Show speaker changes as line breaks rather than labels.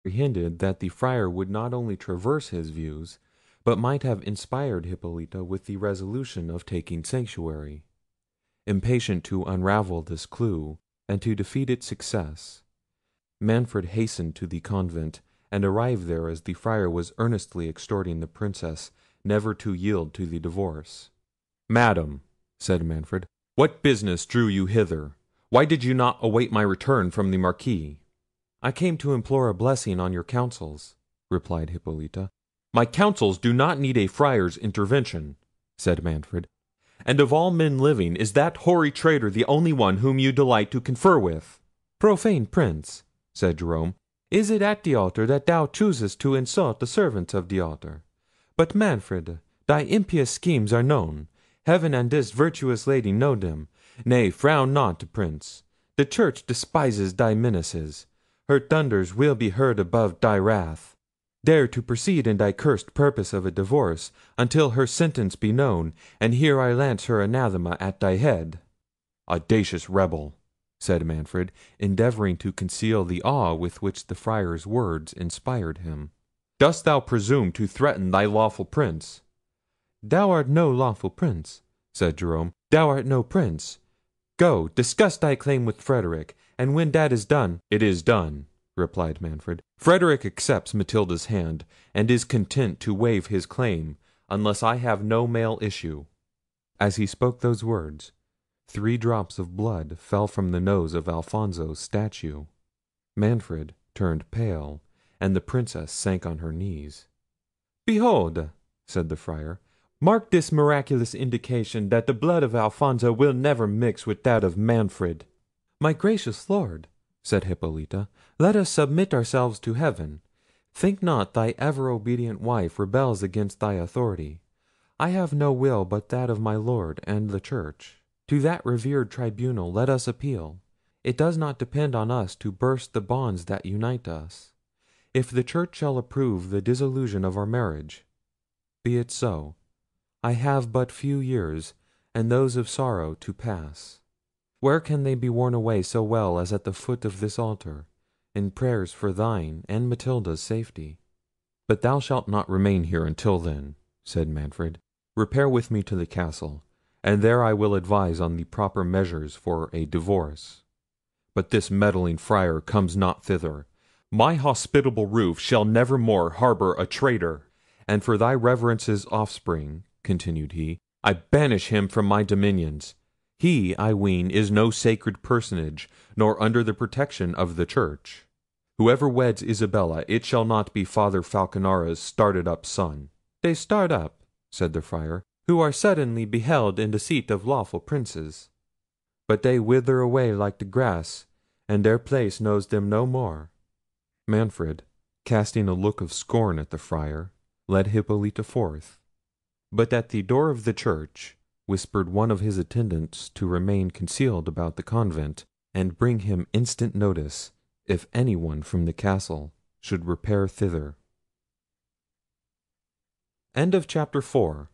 apprehended that the friar would not only traverse his views, but might have inspired Hippolita with the resolution of taking sanctuary. Impatient to unravel this clue, and to defeat its success, Manfred hastened to the convent, and arrived there as the friar was earnestly exhorting the Princess never to yield to the divorce. "Madam," said Manfred, "what business drew you hither? Why did you not await my return from the Marquis?" "I came to implore a blessing on your counsels," replied Hippolita. "My counsels do not need a friar's intervention," said Manfred; "and of all men living, is that hoary traitor the only one whom you delight to confer with?" "Profane Prince," said Jerome, "is it at the altar that thou choosest to insult the servants of the altar? But Manfred, thy impious schemes are known. Heaven and this virtuous lady know them. Nay, frown not, Prince. The Church despises thy menaces. Her thunders will be heard above thy wrath. Dare to proceed in thy cursed purpose of a divorce, until her sentence be known, and here I lance her anathema at thy head." "Audacious rebel!" said Manfred, endeavouring to conceal the awe with which the Friar's words inspired him. "Dost thou presume to threaten thy lawful Prince?" "Thou art no lawful Prince," said Jerome; "thou art no Prince. Go, discuss thy claim with Frederic, and when that is done—" "It is done," replied Manfred. "Frederic accepts Matilda's hand, and is content to waive his claim, unless I have no male issue." As he spoke those words, 3 drops of blood fell from the nose of Alfonso's statue. Manfred turned pale, and the Princess sank on her knees. "Behold," said the Friar, "mark this miraculous indication that the blood of Alfonso will never mix with that of Manfred." "My gracious Lord," said Hippolita, "let us submit ourselves to heaven. Think not thy ever obedient wife rebels against thy authority. I have no will but that of my Lord and the Church. To that revered tribunal let us appeal. It does not depend on us to burst the bonds that unite us. If the Church shall approve the dissolution of our marriage, be it so. I have but few years, and those of sorrow, to pass. Where can they be worn away so well as at the foot of this altar, in prayers for thine and Matilda's safety?" "But thou shalt not remain here until then," said Manfred. "Repair with me to the castle, and there I will advise on the proper measures for a divorce. But this meddling Friar comes not thither. My hospitable roof shall never more harbour a traitor. And for thy Reverence's offspring," continued he, "I banish him from my dominions. He, I ween, is no sacred personage, nor under the protection of the Church. Whoever weds Isabella, it shall not be Father Falconara's started up son." "They start up," said the Friar, "who are suddenly beheld in the seat of lawful princes. But they wither away like the grass, and their place knows them no more." Manfred, casting a look of scorn at the Friar, led Hippolita forth, but at the door of the church whispered one of his attendants to remain concealed about the convent, and bring him instant notice if anyone from the castle should repair thither. Chapter 4